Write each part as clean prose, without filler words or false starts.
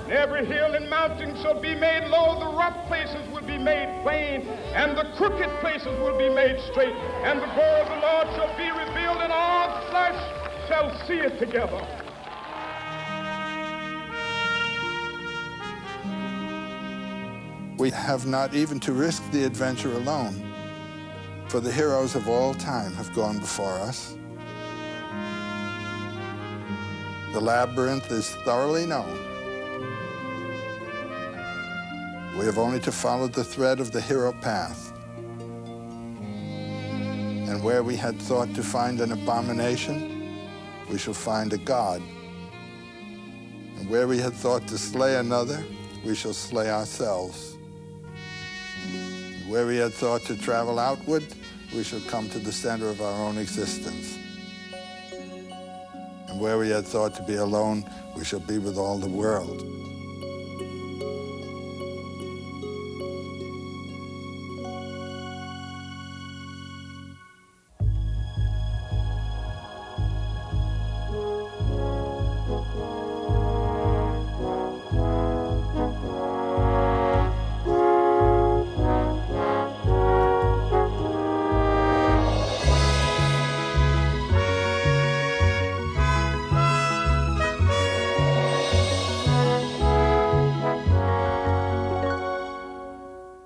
and every hill and mountain shall be made low, the rough places will be made plain, and the crooked places will be made straight, and the glory of the Lord shall be revealed, and all flesh shall see it together. We have not even to risk the adventure alone, for the heroes of all time have gone before us. The labyrinth is thoroughly known. We have only to follow the thread of the hero path. And where we had thought to find an abomination, we shall find a god. And where we had thought to slay another, we shall slay ourselves. And where we had thought to travel outward, we shall come to the center of our own existence. And where we had thought to be alone, we shall be with all the world.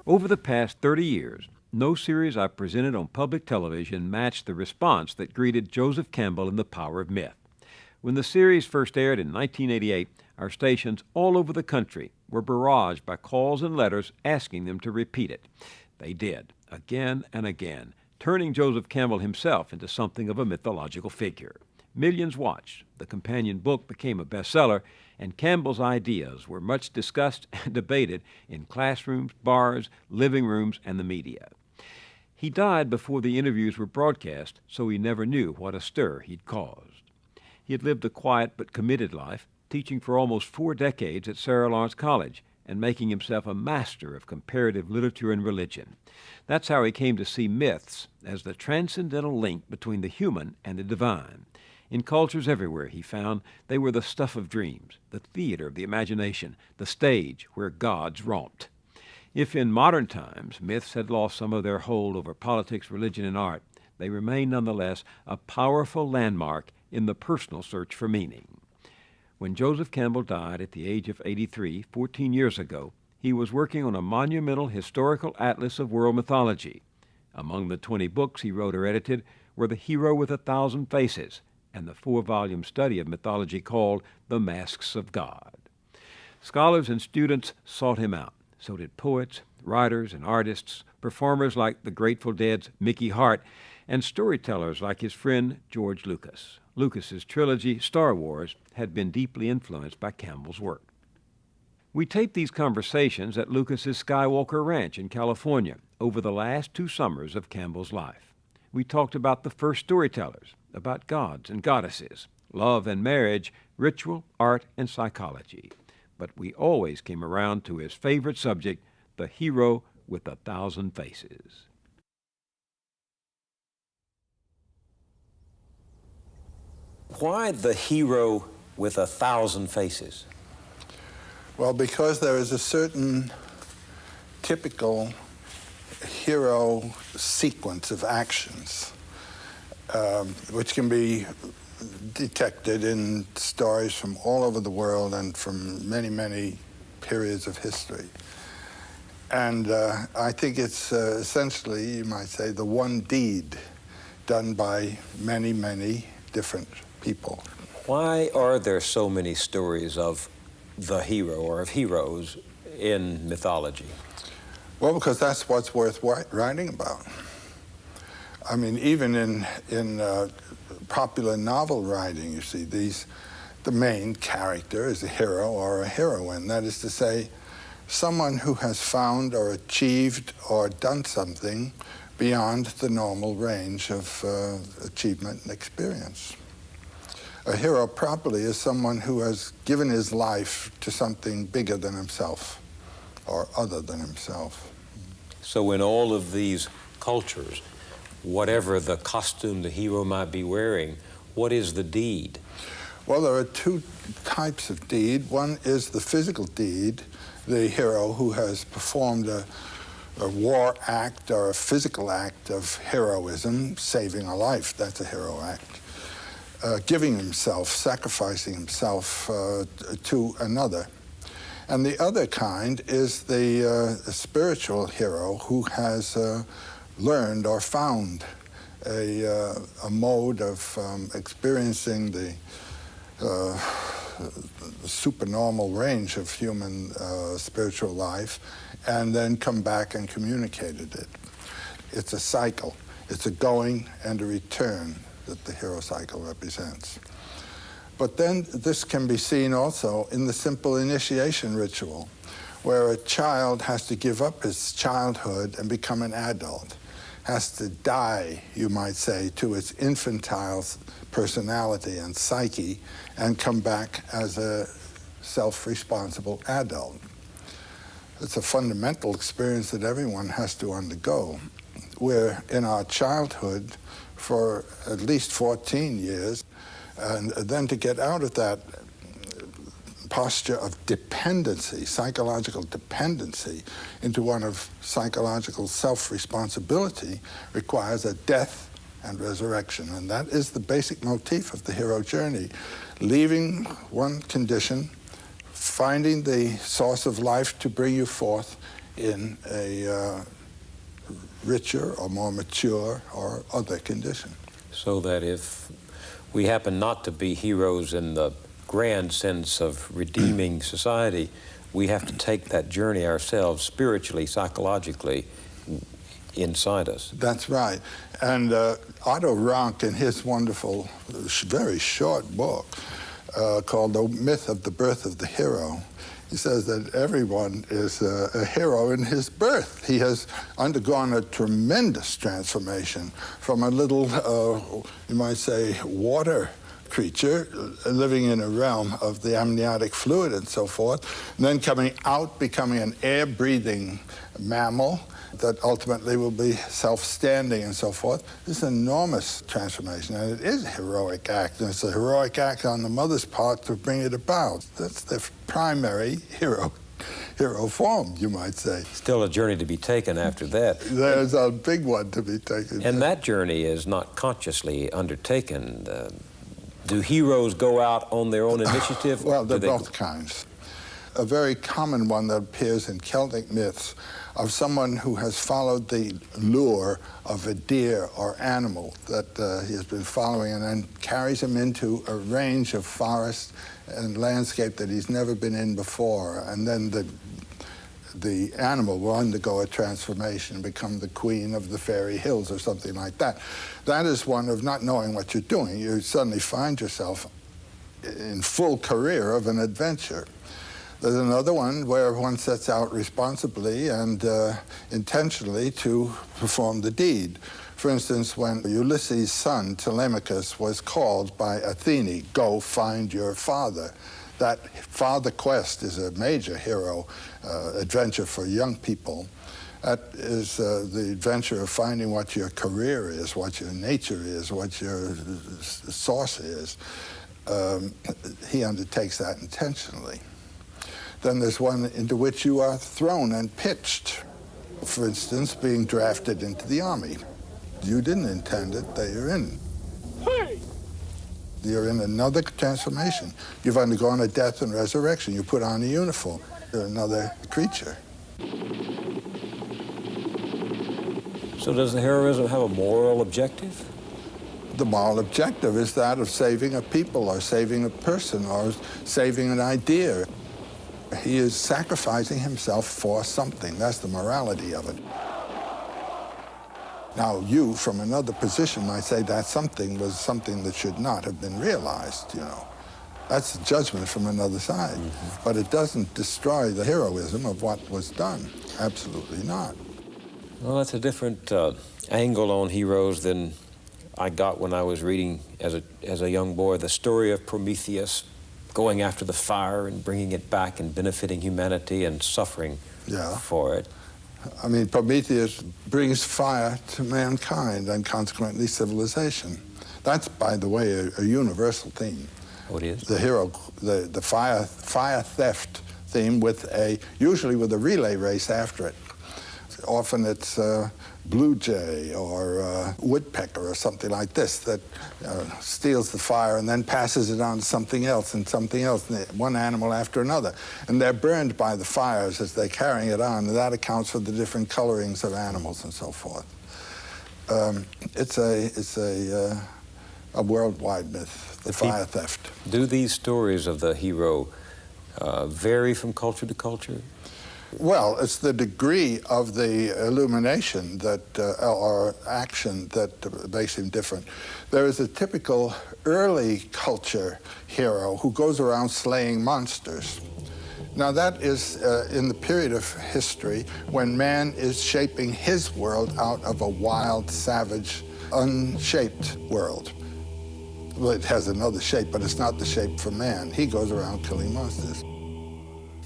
Over the past 30 years, no series I've presented on public television matched the response that greeted Joseph Campbell in The Power of Myth. When the series first aired in 1988, our stations all over the country were barraged by calls and letters asking them to repeat it. They did, again and again, turning Joseph Campbell himself into something of a mythological figure. Millions watched, the companion book became a bestseller, and Campbell's ideas were much discussed and debated in classrooms, bars, living rooms, and the media. He died before the interviews were broadcast, so he never knew what a stir he'd caused. He had lived a quiet but committed life, teaching for almost 4 decades at Sarah Lawrence College and making himself a master of comparative literature and religion. That's how he came to see myths as the transcendental link between the human and the divine. In cultures everywhere, he found, they were the stuff of dreams, the theater of the imagination, the stage where gods romped. If in modern times myths had lost some of their hold over politics, religion, and art, they remain nonetheless a powerful landmark in the personal search for meaning. When Joseph Campbell died at the age of 83, 14 years ago, he was working on a monumental historical atlas of world mythology. Among the 20 books he wrote or edited were The Hero with 1,000 Faces, and the 4-volume study of mythology called The Masks of God. Scholars and students sought him out. So did poets, writers, and artists, performers like the Grateful Dead's Mickey Hart, and storytellers like his friend George Lucas. Lucas's trilogy, Star Wars, had been deeply influenced by Campbell's work. We taped these conversations at Lucas's Skywalker Ranch in California over the last 2 summers of Campbell's life. We talked about the first storytellers, about gods and goddesses, love and marriage, ritual, art, and psychology. But we always came around to his favorite subject, the hero with 1,000 faces. Why the hero with 1,000 faces? Well, because there is a certain typical hero sequence of actions which can be detected in stories from all over the world and from many, many periods of history. And I think it's essentially, you might say, the one deed done by many, many different people. Why are there so many stories of the hero or of heroes in mythology? Well, because that's what's worth writing about. I mean, even in popular novel writing, you see, the main character is a hero or a heroine. That is to say, someone who has found or achieved or done something beyond the normal range of achievement and experience. A hero properly is someone who has given his life to something bigger than himself or other than himself. So in all of these cultures, whatever the costume the hero might be wearing, what is the deed? Well, there are two types of deed. One is the physical deed, the hero who has performed a war act or a physical act of heroism, saving a life. That's a hero act. Giving himself, sacrificing himself to another. And the other kind is the spiritual hero who has learned or found a mode of experiencing the supernormal range of human spiritual life, and then come back and communicated it. It's a cycle. It's a going and a return that the hero cycle represents. But then this can be seen also in the simple initiation ritual, where a child has to give up his childhood and become an adult, has to die, you might say, to its infantile personality and psyche and come back as a self-responsible adult. It's a fundamental experience that everyone has to undergo. We're in our childhood for at least 14 years, and then to get out of that posture of dependency, psychological dependency, into one of psychological self-responsibility requires a death and resurrection. And that is the basic motif of the hero journey. Leaving one condition, finding the source of life to bring you forth in a richer or more mature or other condition. So that if we happen not to be heroes in the grand sense of redeeming society, we have to take that journey ourselves spiritually, psychologically, inside us. That's right. And Otto Rank, in his wonderful, very short book called The Myth of the Birth of the Hero, he says that everyone is a hero in his birth. He has undergone a tremendous transformation from a little, you might say, water creature living in a realm of the amniotic fluid and so forth, and then coming out, becoming an air-breathing mammal that ultimately will be self-standing and so forth. This is an enormous transformation, and it is a heroic act, and it's a heroic act on the mother's part to bring it about. That's the primary hero form, you might say. Still a journey to be taken after that. There's a big one to be taken. And that journey is not consciously undertaken. Do heroes go out on their own initiative? Well, they're both kinds. A very common one that appears in Celtic myths of someone who has followed the lure of a deer or animal that he has been following, and then carries him into a range of forest and landscape that he's never been in before. And then the animal will undergo a transformation and become the queen of the fairy hills or something like that. That is one of not knowing what you're doing. You suddenly find yourself in full career of an adventure. There's another one where one sets out responsibly and intentionally to perform the deed. For instance, when Ulysses' son, Telemachus, was called by Athene, "Go find your father." That father quest is a major hero adventure for young people. That is the adventure of finding what your career is, what your nature is, what your source is. He undertakes that intentionally. Then there's one into which you are thrown and pitched. For instance, being drafted into the army. You didn't intend it, that you're in. Hey! You're in another transformation. You've undergone a death and resurrection. You put on a uniform. You're another creature. So does the heroism have a moral objective? The moral objective is that of saving a people or saving a person or saving an idea. He is sacrificing himself for something. That's the morality of it. Now, you, from another position, might say that something was something that should not have been realized, you know. That's a judgment from another side. Mm-hmm. But it doesn't destroy the heroism of what was done. Absolutely not. Well, that's a different angle on heroes than I got when I was reading as a young boy the story of Prometheus going after the fire and bringing it back and benefiting humanity and suffering for it. I mean, Prometheus brings fire to mankind and consequently civilization. That's, by the way, a universal theme. Oh, it is? The hero, the fire theft theme usually with a relay race after it. Often it's blue jay or woodpecker or something like this that steals the fire and then passes it on to something else and something else, one animal after another. And they're burned by the fires as they're carrying it on, and that accounts for the different colorings of animals and so forth. It's a worldwide myth, the fire theft. Do these stories of the hero vary from culture to culture? Well, it's the degree of the illumination or action that makes him different. There is a typical early culture hero who goes around slaying monsters. Now that is in the period of history when man is shaping his world out of a wild, savage, unshaped world. Well, it has another shape, but it's not the shape for man. He goes around killing monsters.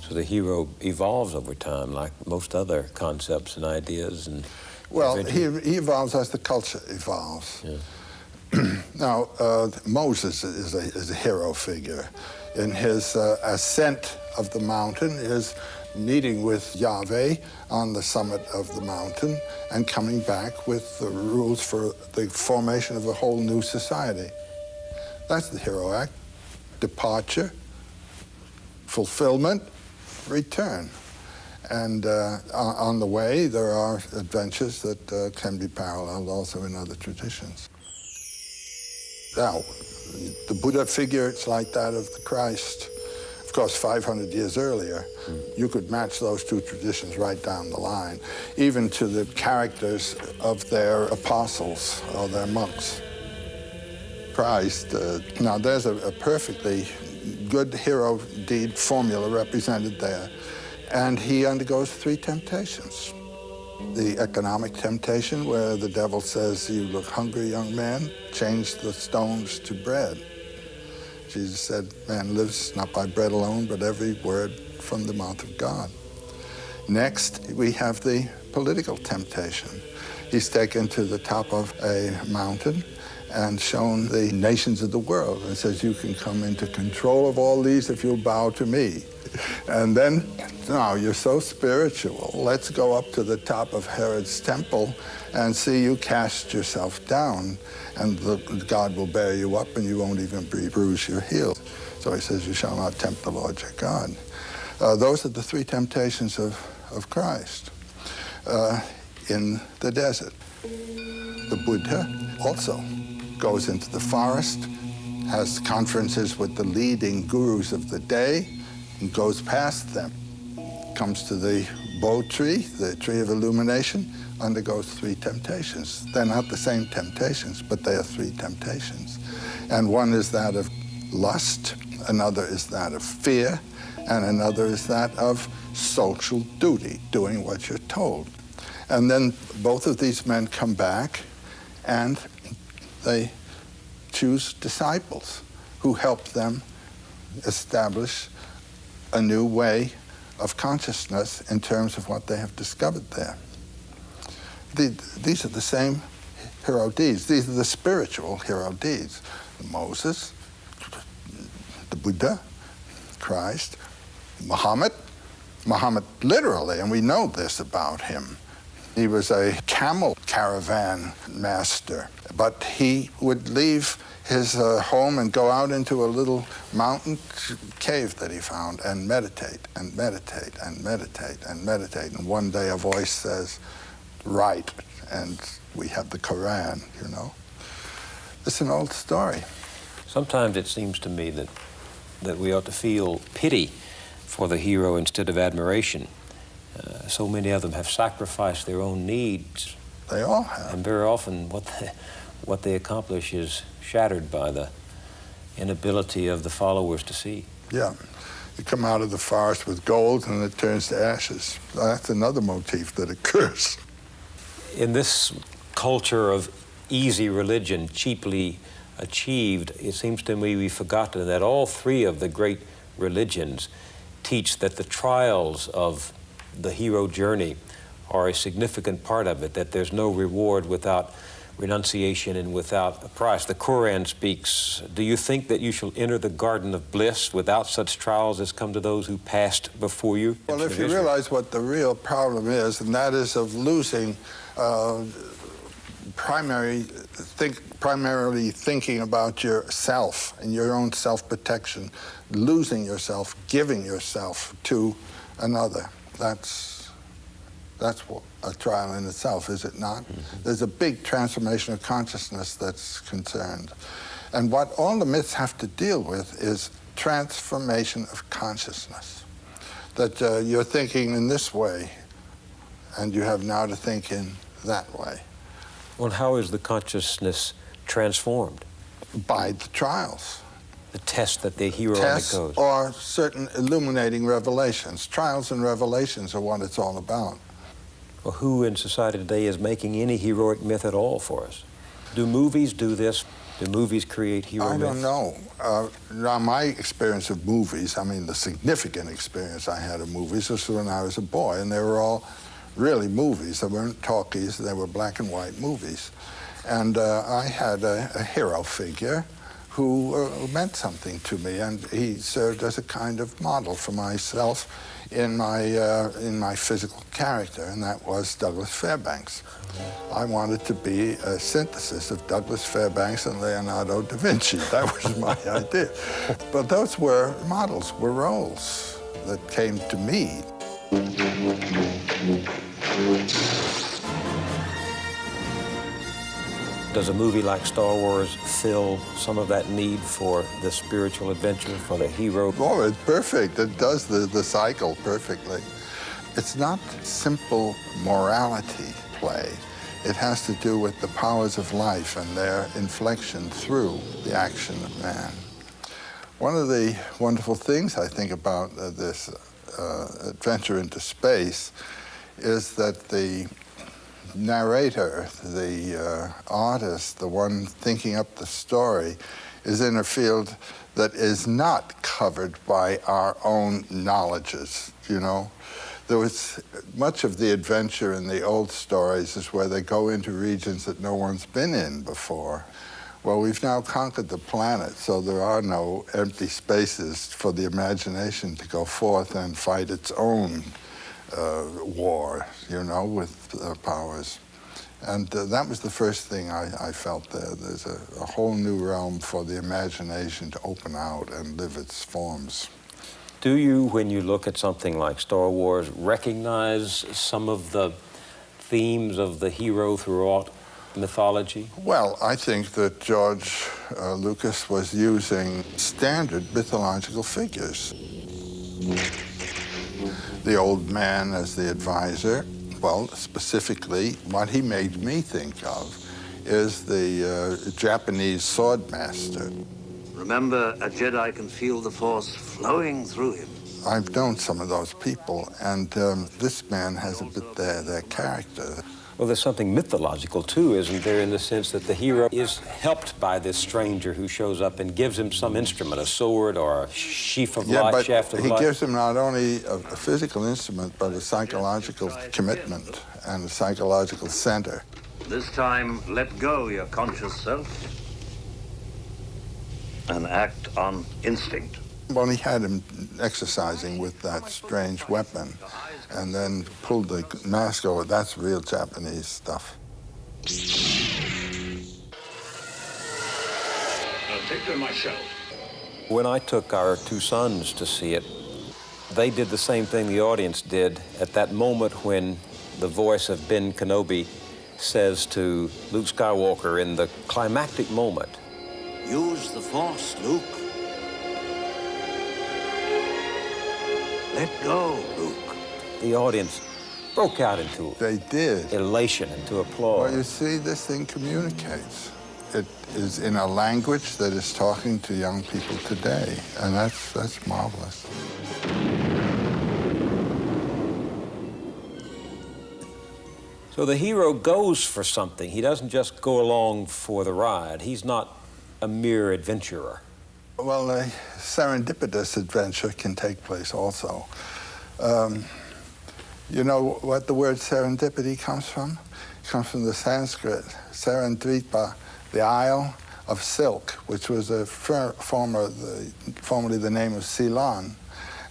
So the hero evolves over time, like most other concepts and ideas. And well, he evolves as the culture evolves. Yeah. Now, Moses is a hero figure. In his ascent of the mountain, his meeting with Yahweh on the summit of the mountain, and coming back with the rules for the formation of a whole new society. That's the hero act. Departure, fulfillment, return. And on the way, there are adventures that can be paralleled also in other traditions. Now, the Buddha figure, it's like that of the Christ. Of course, 500 years earlier, you could match those two traditions right down the line, even to the characters of their apostles or their monks. Christ, now there's a perfectly good hero deed formula represented there. And he undergoes 3 temptations. The economic temptation, where the devil says, "You look hungry, young man, change the stones to bread." Jesus said, "Man lives not by bread alone, but every word from the mouth of God." Next, we have the political temptation. He's taken to the top of a mountain and shown the nations of the world and says, "You can come into control of all these if you'll bow to me." And then, "Now you're so spiritual, let's go up to the top of Herod's temple and see you cast yourself down, and God will bear you up and you won't even bruise your heel." So he says, "You shall not tempt the Lord your God." Those are the 3 temptations of Christ in the desert. The Buddha also goes into the forest, has conferences with the leading gurus of the day, and goes past them. Comes to the Bo tree, the tree of illumination, undergoes 3 temptations. They're not the same temptations, but they are 3 temptations. And one is that of lust, another is that of fear, and another is that of social duty, doing what you're told. And then both of these men come back and they choose disciples who help them establish a new way of consciousness in terms of what they have discovered there. These are the same hero deeds. These are the spiritual hero deeds. Moses, the Buddha, Christ, Muhammad literally, and we know this about him. He was a camel caravan master, but he would leave his home and go out into a little mountain cave that he found and meditate and meditate and meditate and meditate. And one day a voice says, "Write," and we have the Quran, you know. It's an old story. Sometimes it seems to me that we ought to feel pity for the hero instead of admiration. So many of them have sacrificed their own needs. They all have. And very often what they accomplish is shattered by the inability of the followers to see. Yeah. You come out of the forest with gold and it turns to ashes. That's another motif that occurs. In this culture of easy religion, cheaply achieved, it seems to me we've forgotten that all 3 of the great religions teach that the trials of the hero journey are a significant part of it, that there's no reward without renunciation and without a price. The Quran speaks, do you think that you shall enter the garden of bliss without such trials as come to those who passed before you? Well, if you realize what the real problem is, and that is of losing primarily thinking about yourself and your own self-protection, losing yourself, giving yourself to another. That's what a trial in itself, is it not? Mm-hmm. There's a big transformation of consciousness that's concerned. And what all the myths have to deal with is transformation of consciousness. That you're thinking in this way, and you have now to think in that way. Well, how is the consciousness transformed? By the trials. The test that the hero Tests undergoes. or certain illuminating revelations. Trials and revelations are what it's all about. Well, who in society today is making any heroic myth at all for us? Do movies do this? Do movies create hero myths? I don't know. Now, my experience of movies, I mean, the significant experience I had of movies was when I was a boy, and they were all really movies. They weren't talkies, they were black and white movies. And I had a hero figure who meant something to me, and he served as a kind of model for myself in my physical character, and that was Douglas Fairbanks. I wanted to be a synthesis of Douglas Fairbanks and Leonardo da Vinci. That was my idea. But those were models, were roles that came to me. Does a movie like Star Wars fill some of that need for the spiritual adventure, for the hero? Oh, it's perfect. It does the cycle perfectly. It's not simple morality play. It has to do with the powers of life and their inflection through the action of man. One of the wonderful things I think about this adventure into space is that the narrator, the artist, the one thinking up the story, is in a field that is not covered by our own knowledges, you know. There was much of the adventure in the old stories is where they go into regions that no one's been in before. Well, we've now conquered the planet, so there are no empty spaces for the imagination to go forth and fight its own war, you know, with powers. And that was the first thing I felt there. There's a whole new realm for the imagination to open out and live its forms. Do you, when you look at something like Star Wars, recognize some of the themes of the hero throughout mythology? Well, I think that George Lucas was using standard mythological figures. The old man as the advisor. Well, specifically, what he made me think of is the Japanese sword master. Remember, a Jedi can feel the Force flowing through him. I've known some of those people, and this man has a bit their character. Well, there's something mythological, too, isn't there, in the sense that the hero is helped by this stranger who shows up and gives him some instrument, a sword or a sheaf of light, shaft of light. He gives him not only a physical instrument, but a psychological commitment and a psychological center. This time, let go your conscious self and act on instinct. Well, he had him exercising with that strange weapon and then pulled the mask over. That's real Japanese stuff. I'll take them myself. When I took our two sons to see it, they did the same thing the audience did at that moment when the voice of Ben Kenobi says to Luke Skywalker in the climactic moment, Use the Force, Luke. Let go, Luke. The audience broke out into They did. elation, into applause. Well, you see, this thing communicates. It is in a language that is talking to young people today, and that's marvelous. So the hero goes for something. He doesn't just go along for the ride. He's not a mere adventurer. Well, a serendipitous adventure can take place also. You know what the word serendipity comes from? It comes from the Sanskrit, Sarandvipa, the Isle of Silk, which was formerly the name of Ceylon.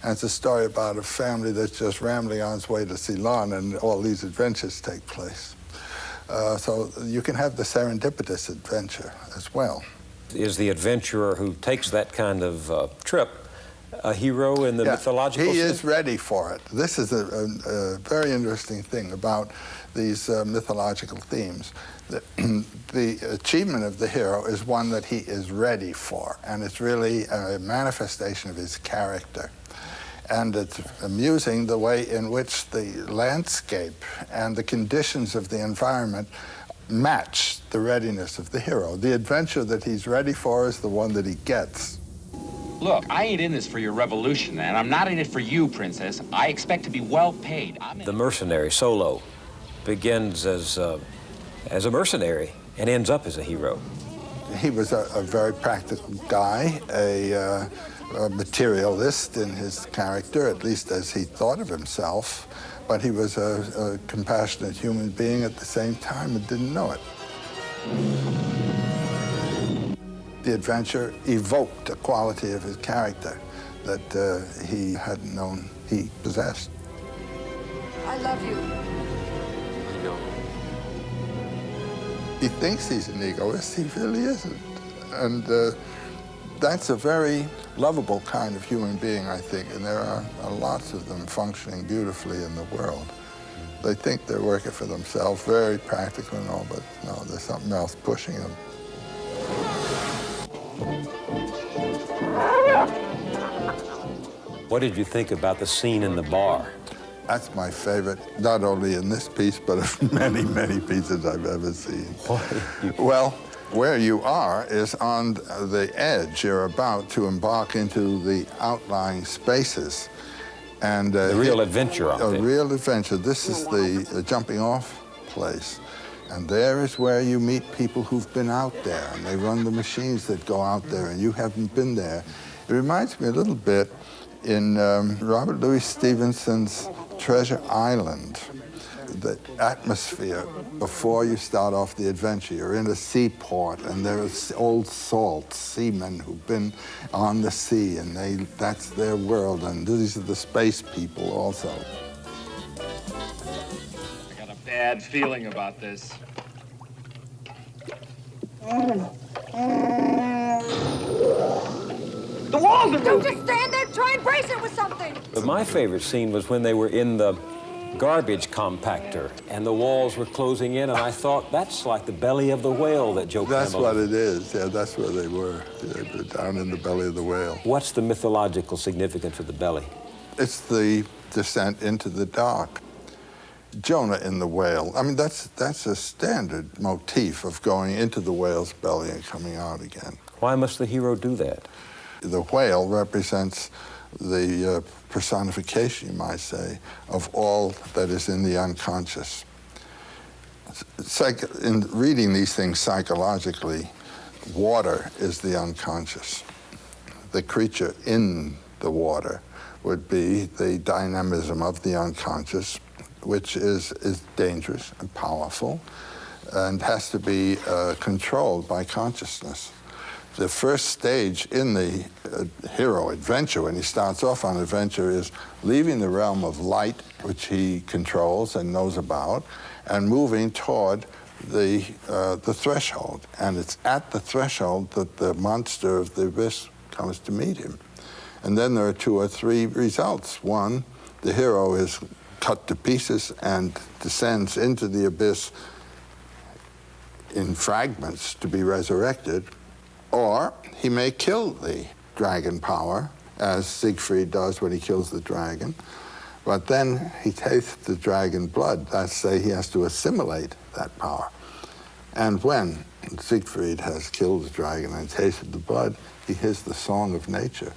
And it's a story about a family that's just rambling on its way to Ceylon, and all these adventures take place. So you can have the serendipitous adventure as well. Is the adventurer who takes that kind of trip a hero in the mythological He sense? is ready for it. This is a very interesting thing about these mythological themes. The achievement of the hero is one that he is ready for, and it's really a manifestation of his character. And it's amusing the way in which the landscape and the conditions of the environment match the readiness of the hero. The adventure that he's ready for is the one that he gets. Look, I ain't in this for your revolution, and I'm not in it for you, Princess. I expect to be well paid. The mercenary, Solo, begins as a mercenary and ends up as a hero. He was a very practical guy, a materialist in his character, at least as he thought of himself, but he was a compassionate human being at the same time and didn't know it. The adventure evoked a quality of his character that he hadn't known he possessed. I love you. I know. He thinks he's an egoist, he really isn't. And that's a very lovable kind of human being, I think, and there are lots of them functioning beautifully in the world. They think they're working for themselves, very practical and all, but no, there's something else pushing them. What did you think about the scene in the bar? That's my favorite, not only in this piece, but of many, many pieces I've ever seen. Well, where you are is on the edge. You're about to embark into the outlying spaces. And The real adventure of it. A real adventure. This is the jumping off place. And there is where you meet people who've been out there, and they run the machines that go out there, and you haven't been there. It reminds me a little bit in Robert Louis Stevenson's Treasure Island. The atmosphere before you start off the adventure. You're in a seaport, and there are old salt seamen who've been on the sea, and that's their world, and these are the space people also. I got a bad feeling about this. The walls are Don't just stand there, try and brace it with something. But my favorite scene was when they were in the garbage compactor and the walls were closing in, and I thought, that's like the belly of the whale that Joe That's Campbell... what it is. Yeah, that's where they were. They were down in the belly of the whale. What's the mythological significance of the belly? It's the descent into the dark. Jonah in the whale. I mean, that's a standard motif of going into the whale's belly and coming out again. Why must the hero do that? The whale represents the personification, you might say, of all that is in the unconscious. In reading these things psychologically, water is the unconscious. The creature in the water would be the dynamism of the unconscious, which is dangerous and powerful and has to be controlled by consciousness. The first stage in the hero adventure, when he starts off on adventure, is leaving the realm of light, which he controls and knows about, and moving toward the threshold. And it's at the threshold that the monster of the abyss comes to meet him. And then there are 2 or 3 results. One, the hero is cut to pieces and descends into the abyss in fragments to be resurrected. Or he may kill the dragon power, as Siegfried does when he kills the dragon, but then he tastes the dragon blood. That's say he has to assimilate that power. And when Siegfried has killed the dragon and tasted the blood, he hears the song of nature.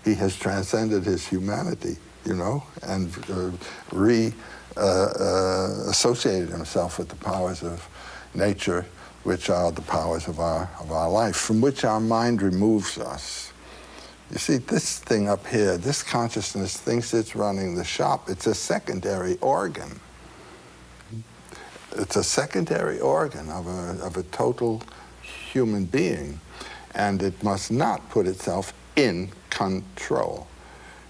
He has transcended his humanity, you know, and associated himself with the powers of nature, which are the powers of our life, from which our mind removes us. You see, this thing up here, this consciousness thinks it's running the shop. It's a secondary organ. It's a secondary organ of a total human being, and it must not put itself in control.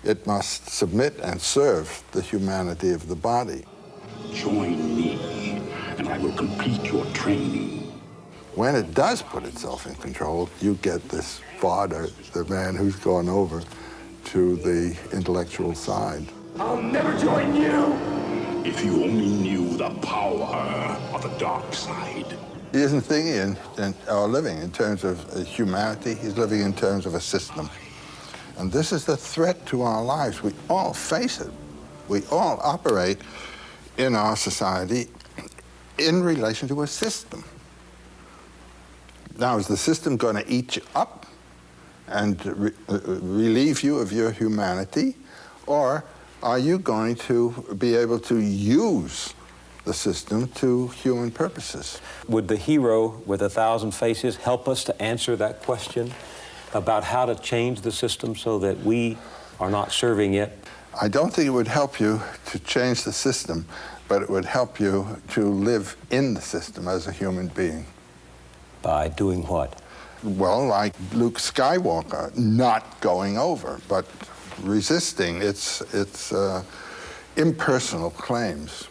It must submit and serve the humanity of the body. Join me, and I will complete your training. When it does put itself in control, you get this father, the man who's gone over to the intellectual side. I'll never join you! If you only knew the power of the dark side. He isn't thinking or living in terms of humanity, he's living in terms of a system. And this is the threat to our lives. We all face it. We all operate in our society in relation to a system. Now, is the system going to eat you up and relieve you of your humanity? Or are you going to be able to use the system to human purposes? Would the hero with 1,000 faces help us to answer that question about how to change the system so that we are not serving it? I don't think it would help you to change the system, but it would help you to live in the system as a human being. By doing what? Well, like Luke Skywalker, not going over, but resisting its impersonal claims.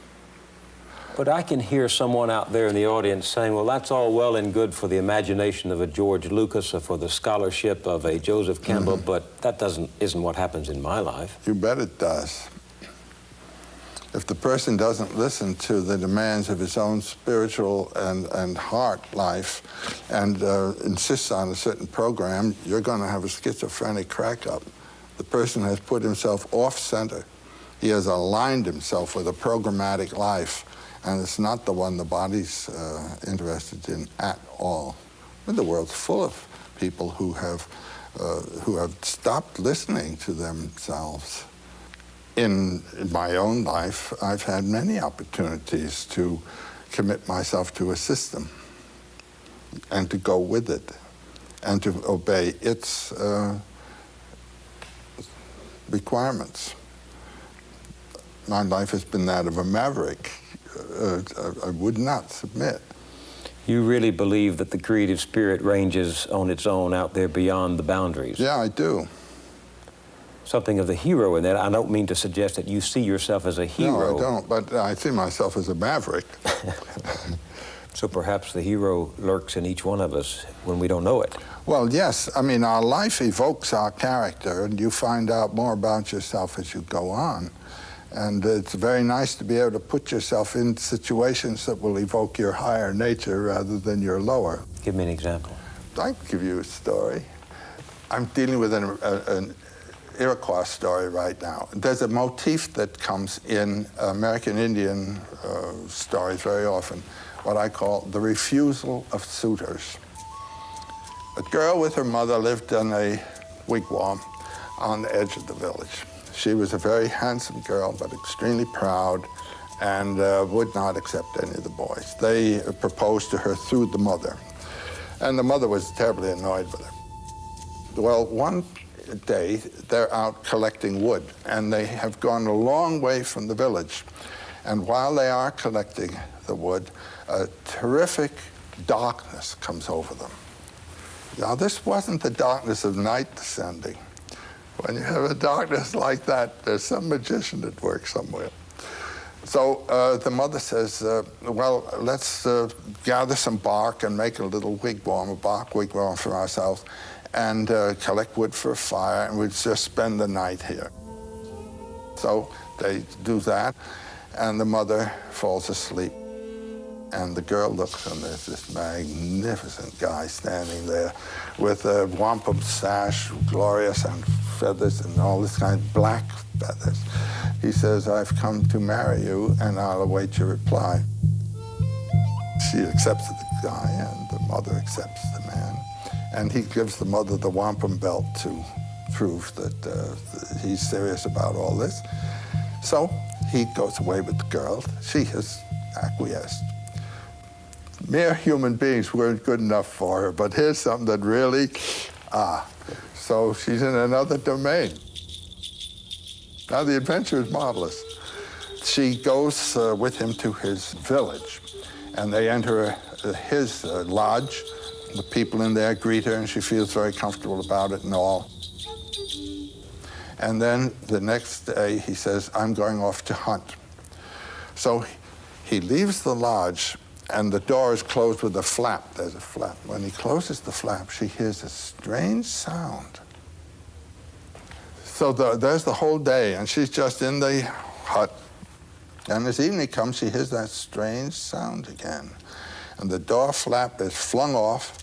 But I can hear someone out there in the audience saying, well, that's all well and good for the imagination of a George Lucas or for the scholarship of a Joseph Campbell, but that isn't what happens in my life. You bet it does. If the person doesn't listen to the demands of his own spiritual and heart life and insists on a certain program, you're going to have a schizophrenic crack-up. The person has put himself off-center. He has aligned himself with a programmatic life, and it's not the one the body's interested in at all. And the world's full of people who have stopped listening to themselves. In my own life, I've had many opportunities to commit myself to a system and to go with it and to obey its requirements. My life has been that of a maverick. I would not submit. You really believe that the creative spirit ranges on its own out there beyond the boundaries? Yeah, I do. Something of the hero in that. I don't mean to suggest that you see yourself as a hero. No, I don't, but I see myself as a maverick. So perhaps the hero lurks in each one of us when we don't know it. Well, yes. I mean, our life evokes our character, and you find out more about yourself as you go on. And it's very nice to be able to put yourself in situations that will evoke your higher nature rather than your lower. Give me an example. I can give you a story. I'm dealing with an Iroquois story right now. There's a motif that comes in American Indian stories very often, what I call the refusal of suitors. A girl with her mother lived in a wigwam on the edge of the village. She was a very handsome girl, but extremely proud, and would not accept any of the boys. They proposed to her through the mother, and the mother was terribly annoyed with her. Well, one day, they're out collecting wood, and they have gone a long way from the village. And while they are collecting the wood, a terrific darkness comes over them. Now, this wasn't the darkness of night descending. When you have a darkness like that, there's some magician at work somewhere. So the mother says, well, let's gather some bark and make a little wigwam, a bark wigwam for ourselves, and collect wood for a fire, and we'd just spend the night here. So they do that, and the mother falls asleep. And the girl looks, and there's this magnificent guy standing there with a wampum sash, glorious, and feathers, and all this kind of black feathers. He says, I've come to marry you, and I'll await your reply. She accepts the guy, and the mother accepts the man. And he gives the mother the wampum belt to prove that he's serious about all this. So he goes away with the girl. She has acquiesced. Mere human beings weren't good enough for her, but here's something that really, so she's in another domain. Now the adventure is marvelous. she goes with him to his village, and they enter his lodge. The people in there greet her, and she feels very comfortable about it and all. And then the next day, he says, I'm going off to hunt. So he leaves the lodge, and the door is closed with a flap. There's a flap. When he closes the flap, she hears a strange sound. So there's the whole day, and she's just in the hut. And as evening comes, she hears that strange sound again. And the door flap is flung off,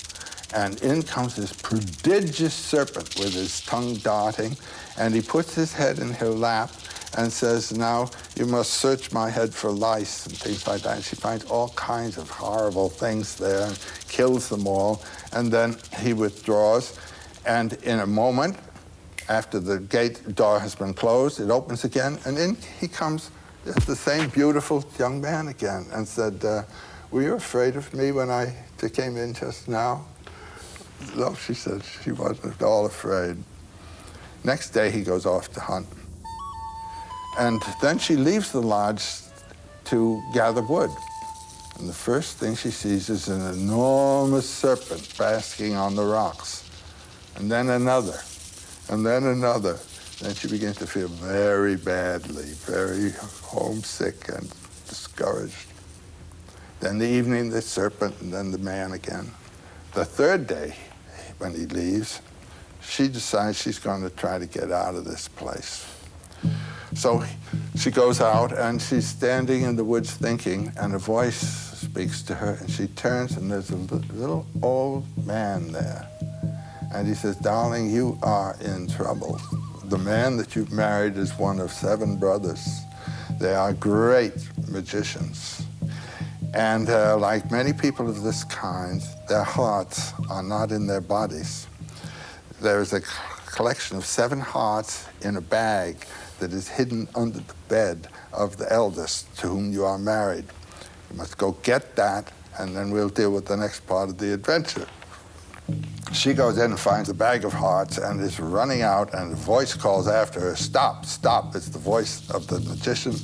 and in comes this prodigious serpent with his tongue darting, and he puts his head in her lap and says, now you must search my head for lice and things like that. And she finds all kinds of horrible things there and kills them all. And then he withdraws, and in a moment, after the gate door has been closed, it opens again, and in he comes, the same beautiful young man again, and said, were you afraid of me when I came in just now? No, she said she wasn't at all afraid. Next day, he goes off to hunt. And then she leaves the lodge to gather wood. And the first thing she sees is an enormous serpent basking on the rocks. And then another, and then another. Then she begins to feel very badly, very homesick and discouraged. Then the evening, the serpent, and then the man again. The third day, when he leaves, she decides she's going to try to get out of this place. So she goes out, and she's standing in the woods thinking, and a voice speaks to her, and she turns, and there's a little old man there. And he says, darling, you are in trouble. The man that you've married is one of 7 brothers. They are great magicians. And like many people of this kind, their hearts are not in their bodies. There's a collection of 7 hearts in a bag that is hidden under the bed of the eldest to whom you are married. You must go get that, and then we'll deal with the next part of the adventure. She goes in and finds a bag of hearts and is running out, and a voice calls after her, stop, stop. It's the voice of the magician.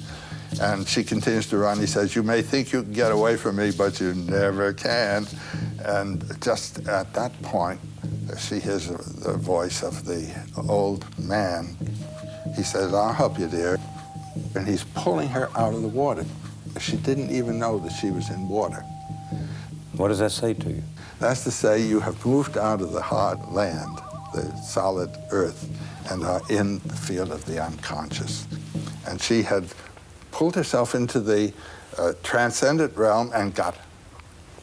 And she continues to run. He says, you may think you can get away from me, but you never can. And just at that point, she hears the voice of the old man. He says, I'll help you, dear. And he's pulling her out of the water. She didn't even know that she was in water. What does that say to you? That's to say you have moved out of the hard land, the solid earth, and are in the field of the unconscious. And she had pulled herself into the transcendent realm and got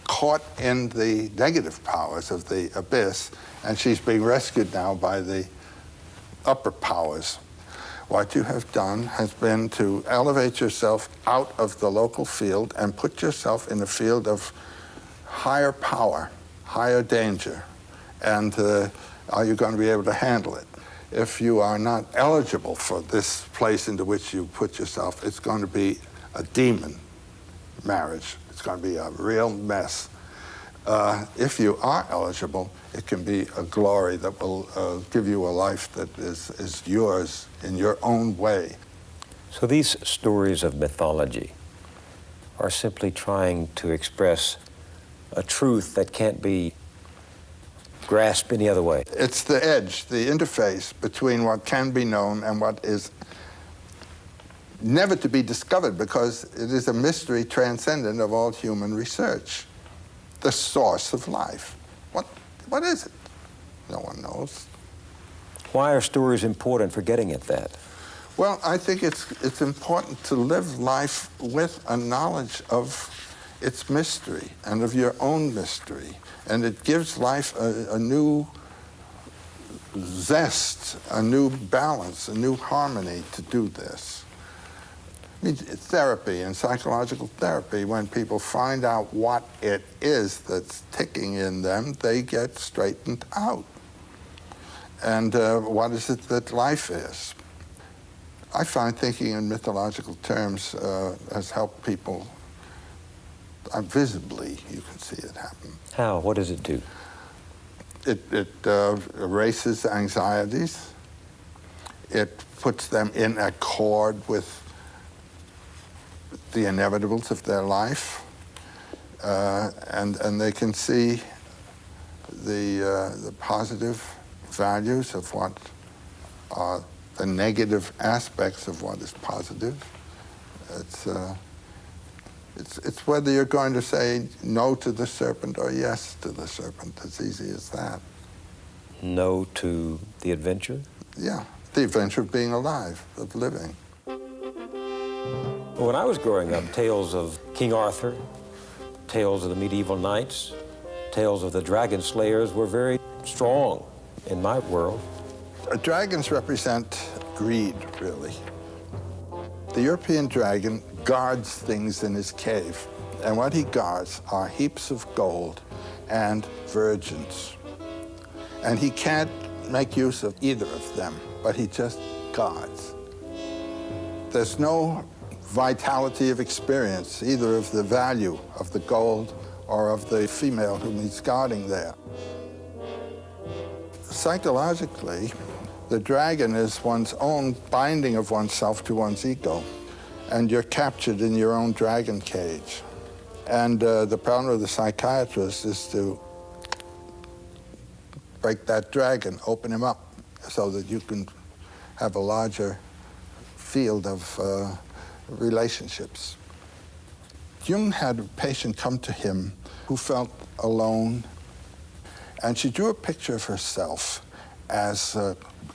caught in the negative powers of the abyss, and she's being rescued now by the upper powers. What you have done has been to elevate yourself out of the local field and put yourself in a field of higher power, higher danger, and are you going to be able to handle it? If you are not eligible for this place into which you put yourself, it's going to be a demon marriage. It's going to be a real mess. If you are eligible, it can be a glory that will give you a life that is yours in your own way. So these stories of mythology are simply trying to express a truth that can't be grasped any other way. It's the edge, the interface between what can be known and what is never to be discovered, because it is a mystery transcendent of all human research. The source of life. What is it? No one knows. Why are stories important for getting at that? Well, I think it's important to live life with a knowledge of its mystery and of your own mystery. And it gives life a new zest, a new balance, a new harmony to do this. I mean, therapy and psychological therapy, when people find out what it is that's ticking in them, they get straightened out. And what is it that life is? I find thinking in mythological terms has helped people visibly. You can see it happen. How? What does it do? It erases anxieties. It puts them in accord with the inevitables of their life, and they can see the positive values of what are the negative aspects of what is positive. It's whether you're going to say no to the serpent or yes to the serpent. As easy as that. No to the adventure? Yeah, the adventure of being alive, of living. When I was growing up, tales of King Arthur, tales of the medieval knights, tales of the dragon slayers were very strong in my world. Dragons represent greed, really. The European dragon guards things in his cave, and what he guards are heaps of gold and virgins. And he can't make use of either of them, but he just guards. There's no vitality of experience, either of the value of the gold or of the female whom he's guarding there. Psychologically, the dragon is one's own binding of oneself to one's ego, and you're captured in your own dragon cage. And the problem of the psychiatrist is to break that dragon, open him up, so that you can have a larger field of relationships. Jung had a patient come to him who felt alone, and she drew a picture of herself as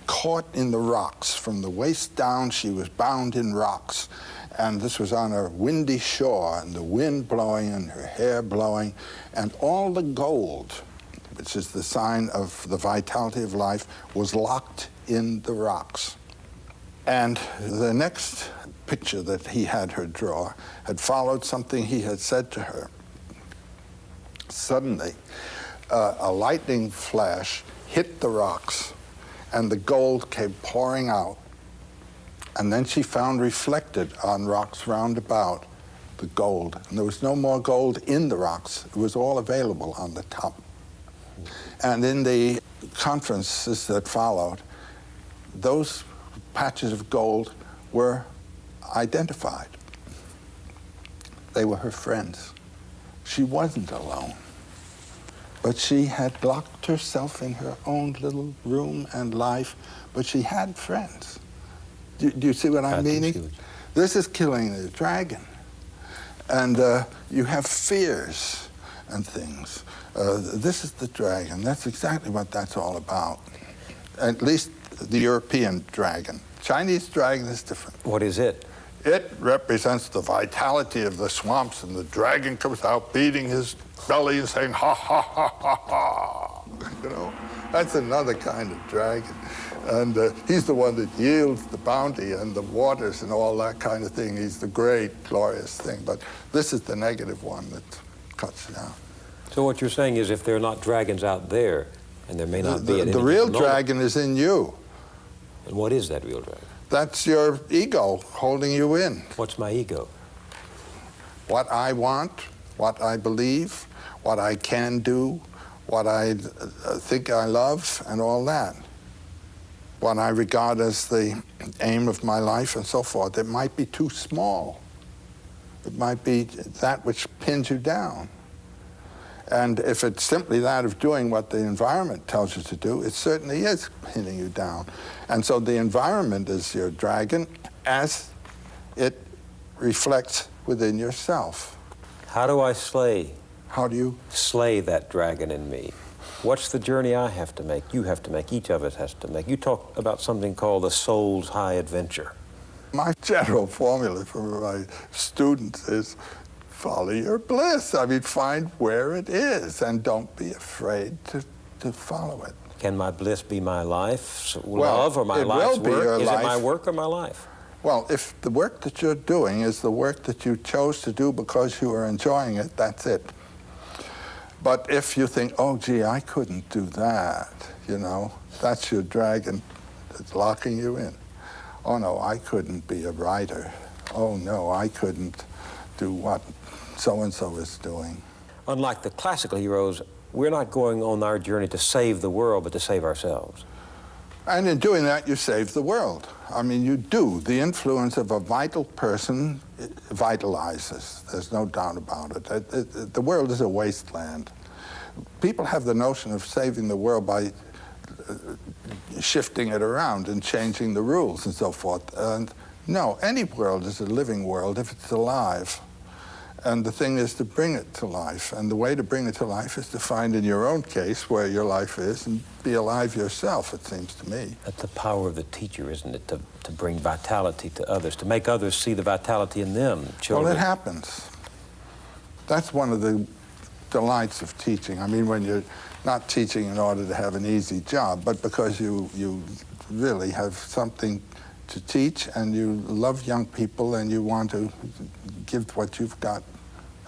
caught in the rocks. From the waist down, she was bound in rocks. And this was on a windy shore, and the wind blowing and her hair blowing, and all the gold, which is the sign of the vitality of life, was locked in the rocks. And the next picture that he had her draw had followed something he had said to her. Suddenly, a lightning flash hit the rocks, and the gold came pouring out. And then she found reflected on rocks round about the gold. And there was no more gold in the rocks. It was all available on the top. And in the conferences that followed, those patches of gold were identified. They were her friends. She wasn't alone. But she had locked herself in her own little room and life, but she had friends. Do you see what I'm meaning? This is killing the dragon. And you have fears and things. This is the dragon. That's exactly what that's all about. At least the European dragon. Chinese dragon is different. What is it? It represents the vitality of the swamps, and the dragon comes out beating his belly and saying, ha, ha, ha, ha, ha. You know, that's another kind of dragon. And he's the one that yields the bounty and the waters and all that kind of thing. He's the great, glorious thing. But this is the negative one that cuts down. So what you're saying is if there are not dragons out there, and there may not be the real dragon is in you. And what is that real dragon? That's your ego holding you in. What's my ego? What I want, what I believe, what I can do, what I think I love, and all that. What I regard as the aim of my life and so forth. It might be too small. It might be that which pins you down. And if it's simply that of doing what the environment tells you to do, it certainly is pinning you down. And so the environment is your dragon as it reflects within yourself. How do I slay? How do you? Slay that dragon in me. What's the journey I have to make, you have to make, each of us has to make? You talk about something called the soul's high adventure. My general formula for my students is follow your bliss. I mean, find where it is and don't be afraid to follow it. Can my bliss be my life's love or my life's work? Is it my work or my life? Well, if the work that you're doing is the work that you chose to do because you are enjoying it, that's it. But if you think, oh, gee, I couldn't do that, you know, that's your dragon that's locking you in. Oh, no, I couldn't be a writer. Oh, no, I couldn't do what so-and-so is doing. Unlike the classical heroes, we're not going on our journey to save the world, but to save ourselves. And in doing that, you save the world. I mean, you do. The influence of a vital person vitalizes. There's no doubt about it. The world is a wasteland. People have the notion of saving the world by shifting it around and changing the rules and so forth. And no, any world is a living world if it's alive. And the thing is to bring it to life. And the way to bring it to life is to find in your own case where your life is and be alive yourself, it seems to me. That's the power of the teacher, isn't it? To bring vitality to others, to make others see the vitality in them, children. Well, it happens. That's one of the delights of teaching. I mean, when you're not teaching in order to have an easy job, but because you really have something to teach and you love young people and you want to give what you've got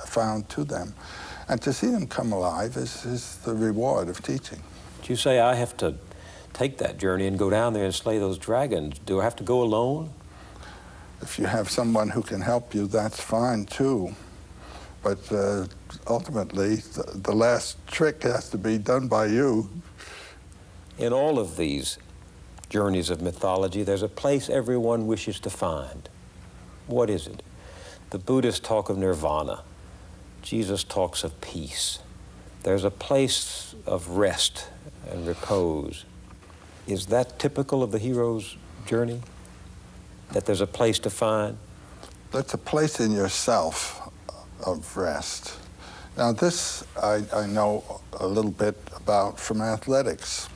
found to them. And to see them come alive is the reward of teaching. Did you say I have to take that journey and go down there and slay those dragons? Do I have to go alone? If you have someone who can help you, that's fine too. But ultimately, the last trick has to be done by you. In all of these journeys of mythology, there's a place everyone wishes to find. What is it? The Buddhists talk of nirvana. Jesus talks of peace. There's a place of rest and repose. Is that typical of the hero's journey? That there's a place to find? That's a place in yourself of rest. Now this I know a little bit about from athletics.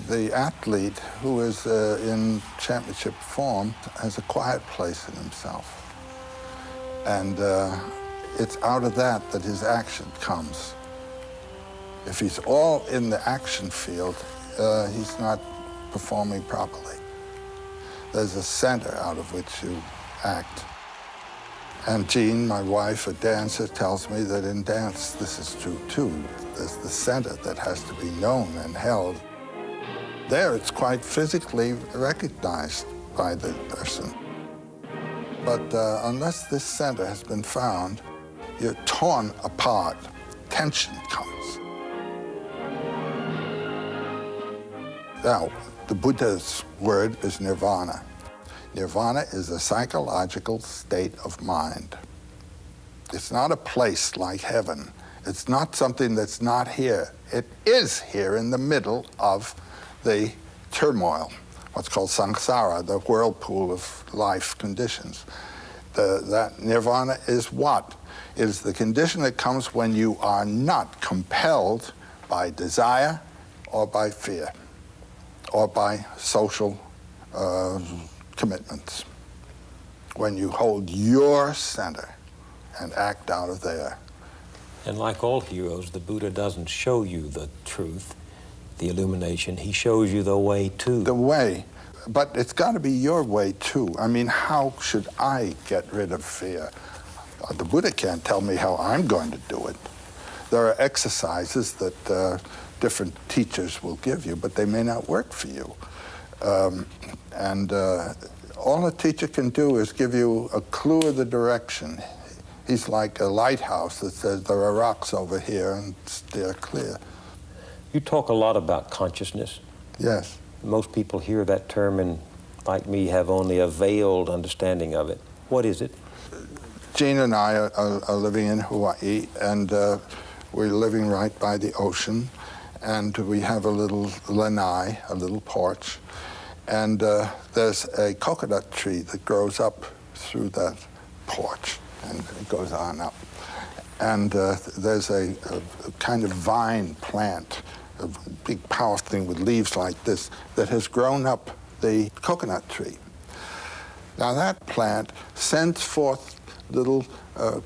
The athlete who is in championship form has a quiet place in himself. And it's out of that his action comes. If he's all in the action field, he's not performing properly. There's a center out of which you act. And Jean, my wife, a dancer, tells me that in dance this is true too. There's the center that has to be known and held. There it's quite physically recognized by the person. But unless this center has been found, you're torn apart. Tension comes. Now, the Buddha's word is nirvana. Nirvana is a psychological state of mind. It's not a place like heaven. It's not something that's not here. It is here in the middle of the turmoil, what's called samsara, the whirlpool of life conditions. That nirvana is what? It is the condition that comes when you are not compelled by desire or by fear or by social commitments. When you hold your center and act out of there. And like all heroes, the Buddha doesn't show you the truth, the illumination. He shows you the way to. The way. But it's got to be your way, too. I mean, how should I get rid of fear? The Buddha can't tell me how I'm going to do it. There are exercises that different teachers will give you, but they may not work for you. All a teacher can do is give you a clue of the direction. He's like a lighthouse that says there are rocks over here and steer clear. You talk a lot about consciousness. Yes. Most people hear that term and, like me, have only a veiled understanding of it. What is it? Jean and I are living in Hawaii, and we're living right by the ocean, and we have a little lanai, a little porch, and there's a coconut tree that grows up through that porch, and it goes on up. And there's a kind of vine plant, a big powerful thing with leaves like this, that has grown up the coconut tree. Now that plant sends forth little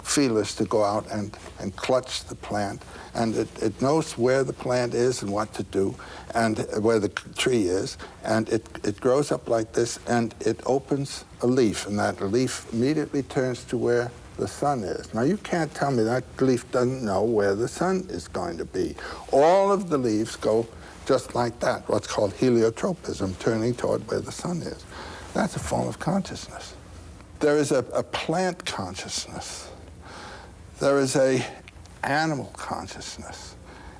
feelers to go out and clutch the plant, and it knows where the plant is and what to do, and where the tree is, and it grows up like this, and it opens a leaf, and that leaf immediately turns to where the sun is. Now you can't tell me that leaf doesn't know where the sun is going to be. All of the leaves go just like that, what's called heliotropism, turning toward where the sun is. That's a form of consciousness. There is a plant consciousness. There is a animal consciousness.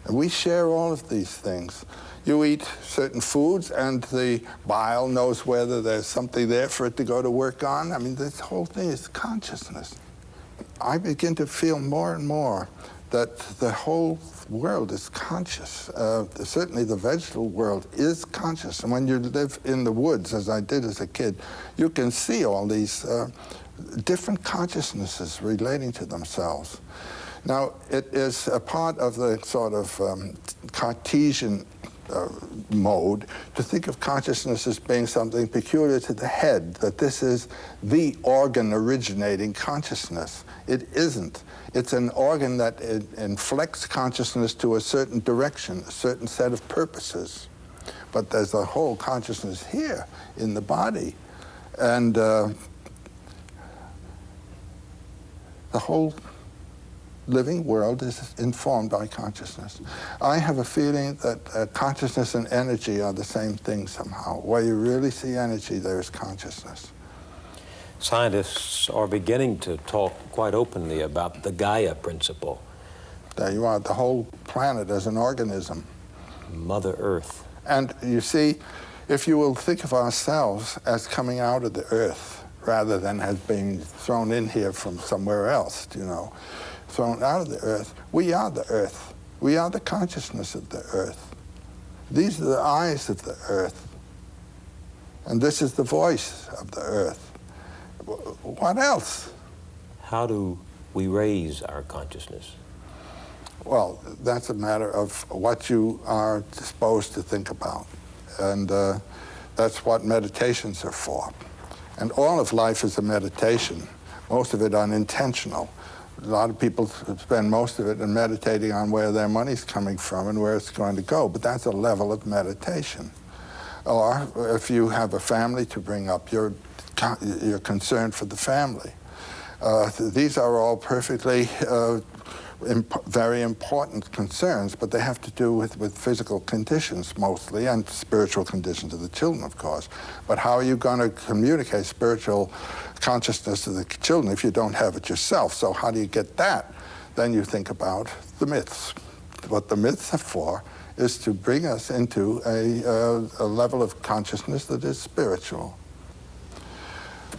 And we share all of these things. You eat certain foods, and the bile knows whether there's something there for it to go to work on. I mean, this whole thing is consciousness. I begin to feel more and more that the whole world is conscious. Certainly the vegetable world is conscious. And when you live in the woods, as I did as a kid, you can see all these different consciousnesses relating to themselves. Now, it is a part of the sort of Cartesian mode to think of consciousness as being something peculiar to the head, that this is the organ originating consciousness. It isn't. It's an organ that inflects consciousness to a certain direction, a certain set of purposes. But there's a whole consciousness here in the body. And the whole living world is informed by consciousness. I have a feeling that consciousness and energy are the same thing somehow. Where you really see energy, there is consciousness. Scientists are beginning to talk quite openly about the Gaia principle. There you are, the whole planet as an organism. Mother Earth. And you see, if you will think of ourselves as coming out of the earth, rather than as being thrown in here from somewhere else, you know, thrown out of the earth, we are the earth. We are the consciousness of the earth. These are the eyes of the earth. And this is the voice of the earth. What else? How do we raise our consciousness? Well, that's a matter of what you are disposed to think about. And that's what meditations are for. And all of life is a meditation, most of it unintentional. A lot of people spend most of it in meditating on where their money's coming from and where it's going to go, but that's a level of meditation. Or if you have a family to bring up, you're concerned for the family. These are all perfectly very important concerns, but they have to do with physical conditions mostly, and spiritual conditions of the children, of course. But how are you going to communicate spiritual consciousness to the children if you don't have it yourself? So how do you get that? Then you think about the myths. What the myths are for is to bring us into a level of consciousness that is spiritual.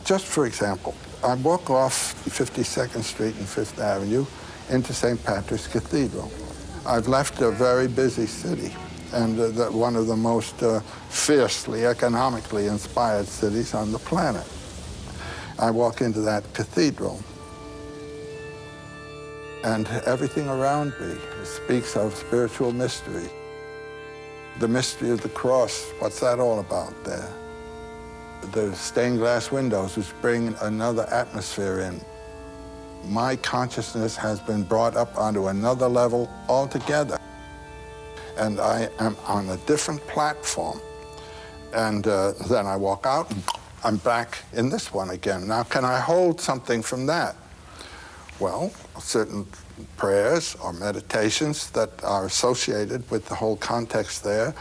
Just for example, I walk off 52nd Street and 5th Avenue into St. Patrick's Cathedral. I've left a very busy city, and one of the most fiercely economically inspired cities on the planet. I walk into that cathedral, and everything around me speaks of spiritual mystery. The mystery of the cross, what's that all about there? The stained glass windows, which bring another atmosphere in. My consciousness has been brought up onto another level altogether. And I am on a different platform. And then I walk out, and I'm back in this one again. Now, can I hold something from that? Well, certain prayers or meditations that are associated with the whole context there.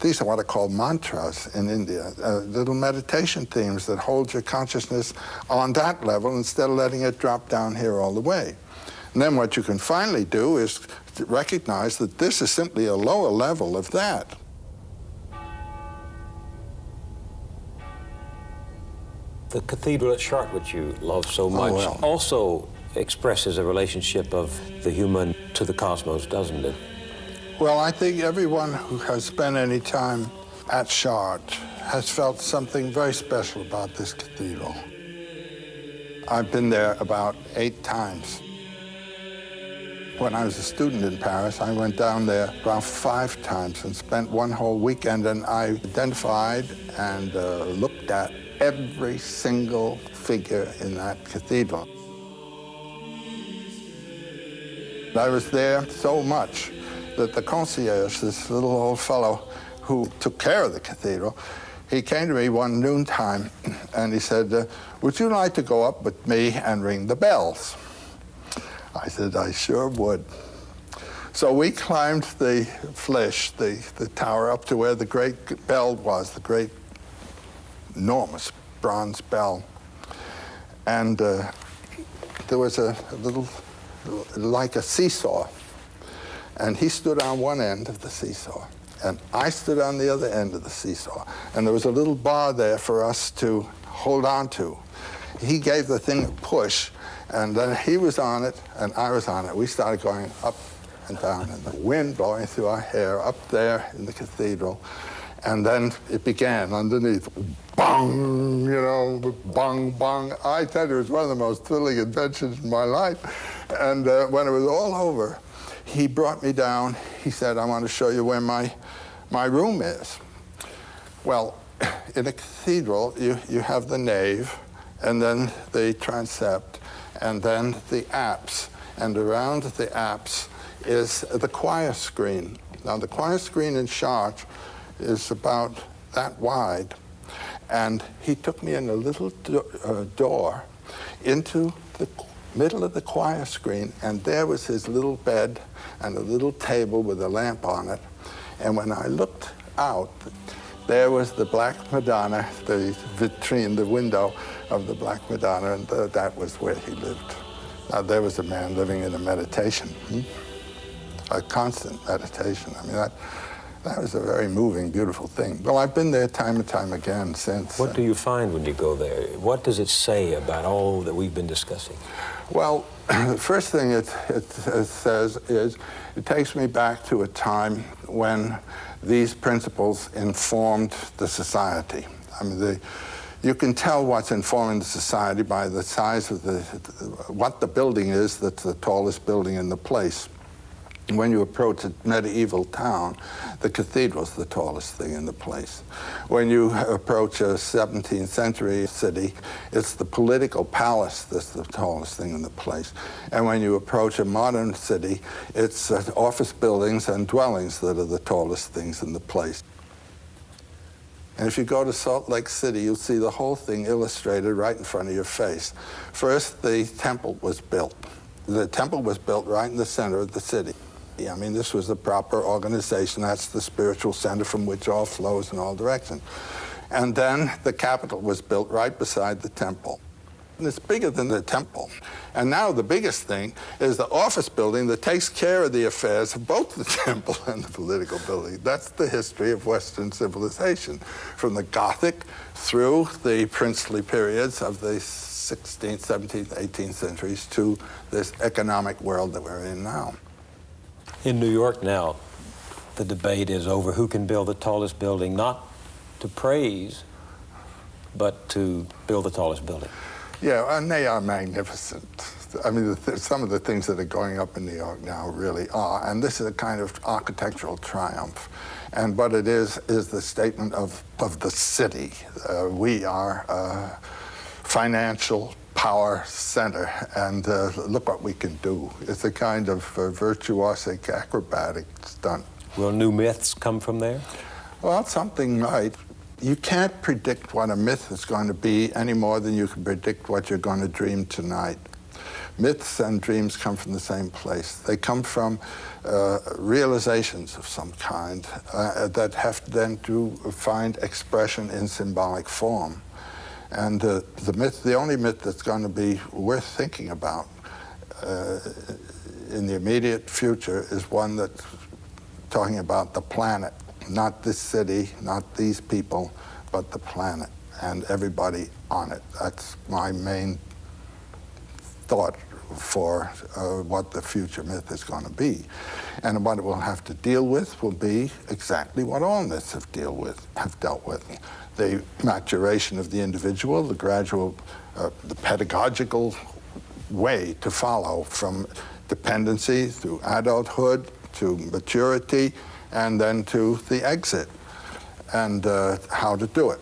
These are what are called mantras in India, little meditation themes that hold your consciousness on that level instead of letting it drop down here all the way. And then what you can finally do is recognize that this is simply a lower level of that. The cathedral at Chartres, which you love so much, also expresses a relationship of the human to the cosmos, doesn't it? Well, I think everyone who has spent any time at Chartres has felt something very special about this cathedral. I've been there about 8 times. When I was a student in Paris, I went down there about 5 times and spent one whole weekend, and I identified and looked at every single figure in that cathedral. I was there so much that the concierge, this little old fellow who took care of the cathedral, he came to me one noontime and he said, would you like to go up with me and ring the bells? I said, I sure would. So we climbed the Flèche, the tower, up to where the great bell was, the great, enormous bronze bell. And there was a little, like a seesaw. And he stood on one end of the seesaw, and I stood on the other end of the seesaw. And there was a little bar there for us to hold on to. He gave the thing a push, and then he was on it, and I was on it. We started going up and down, and the wind blowing through our hair up there in the cathedral. And then it began underneath. Bong, you know, bong, bong. I tell you, it was one of the most thrilling adventures in my life. And when it was all over, he brought me down. He said, I want to show you where my room is. Well, in a cathedral, you have the nave, and then the transept, and then the apse. And around the apse is the choir screen. Now, the choir screen in Chartres is about that wide. And he took me in a little door into the middle of the choir screen, and there was his little bed and a little table with a lamp on it. And when I looked out, there was the Black Madonna, the vitrine, the window of the Black Madonna, and that was where he lived. Now, there was a man living in a meditation, a constant meditation. I mean, that was a very moving, beautiful thing. Well, I've been there time and time again since. What do you find when you go there? What does it say about all that we've been discussing? Well, the first thing it says is, it takes me back to a time when these principles informed the society. I mean, you can tell what's informing the society by the size of what the building is that's the tallest building in the place. When you approach a medieval town, the cathedral's the tallest thing in the place. When you approach a 17th century city, it's the political palace that's the tallest thing in the place. And when you approach a modern city, it's office buildings and dwellings that are the tallest things in the place. And if you go to Salt Lake City, you'll see the whole thing illustrated right in front of your face. First, the temple was built. The temple was built right in the center of the city. I mean, this was a proper organization. That's the spiritual center from which all flows in all directions. And then the Capitol was built right beside the temple. And it's bigger than the temple. And now the biggest thing is the office building that takes care of the affairs of both the temple and the political building. That's the history of Western civilization, from the Gothic through the princely periods of the 16th, 17th, 18th centuries to this economic world that we're in now. In New York now, the debate is over who can build the tallest building, not to praise, but to build the tallest building. Yeah, and they are magnificent. I mean, some of the things that are going up in New York now really are, and this is a kind of architectural triumph. And what it is the statement of the city. We are a financial power center, and look what we can do. It's a kind of virtuosic, acrobatic stunt. Will new myths come from there? Well, something might. You can't predict what a myth is going to be any more than you can predict what you're going to dream tonight. Myths and dreams come from the same place. They come from realizations of some kind that have then to find expression in symbolic form. And the only myth that's going to be worth thinking about in the immediate future is one that's talking about the planet. Not this city, not these people, but the planet and everybody on it. That's my main thought for what the future myth is going to be. And what it will have to deal with will be exactly what all myths have dealt with. The maturation of the individual, the gradual, the pedagogical way to follow from dependency through adulthood to maturity, and then to the exit, and how to do it.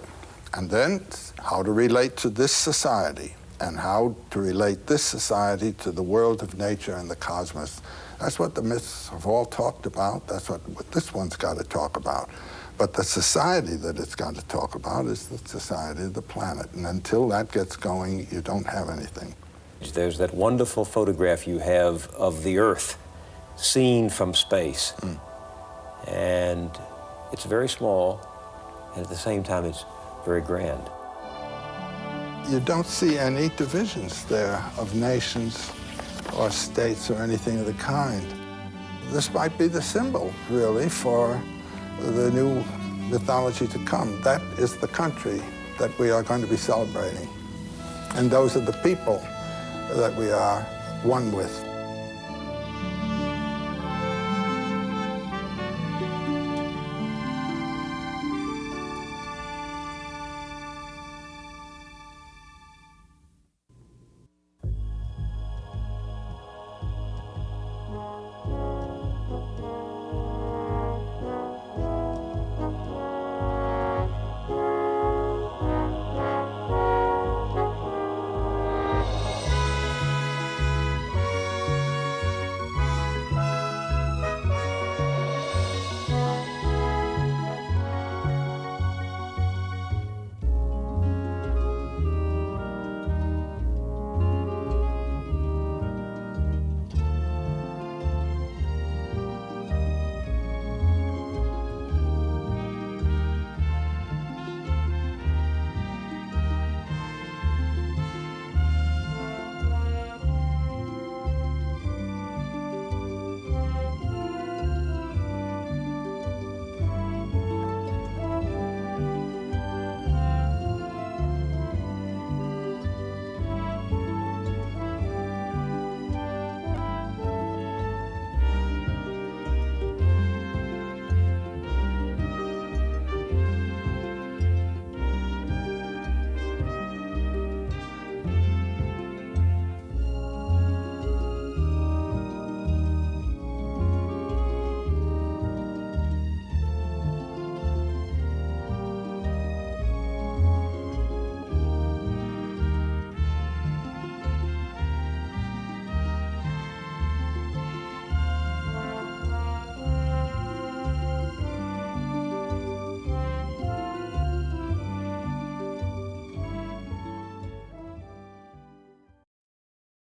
And then how to relate to this society, and how to relate this society to the world of nature and the cosmos. That's what the myths have all talked about. That's what this one's got to talk about. But the society that it's got to talk about is the society of the planet. And until that gets going, you don't have anything. There's that wonderful photograph you have of the Earth seen from space. And it's very small, and at the same time, it's very grand. You don't see any divisions there of nations or states or anything of the kind. this might be the symbol, really, for the new mythology to come. That is the country that we are going to be celebrating. And those are the people that we are one with.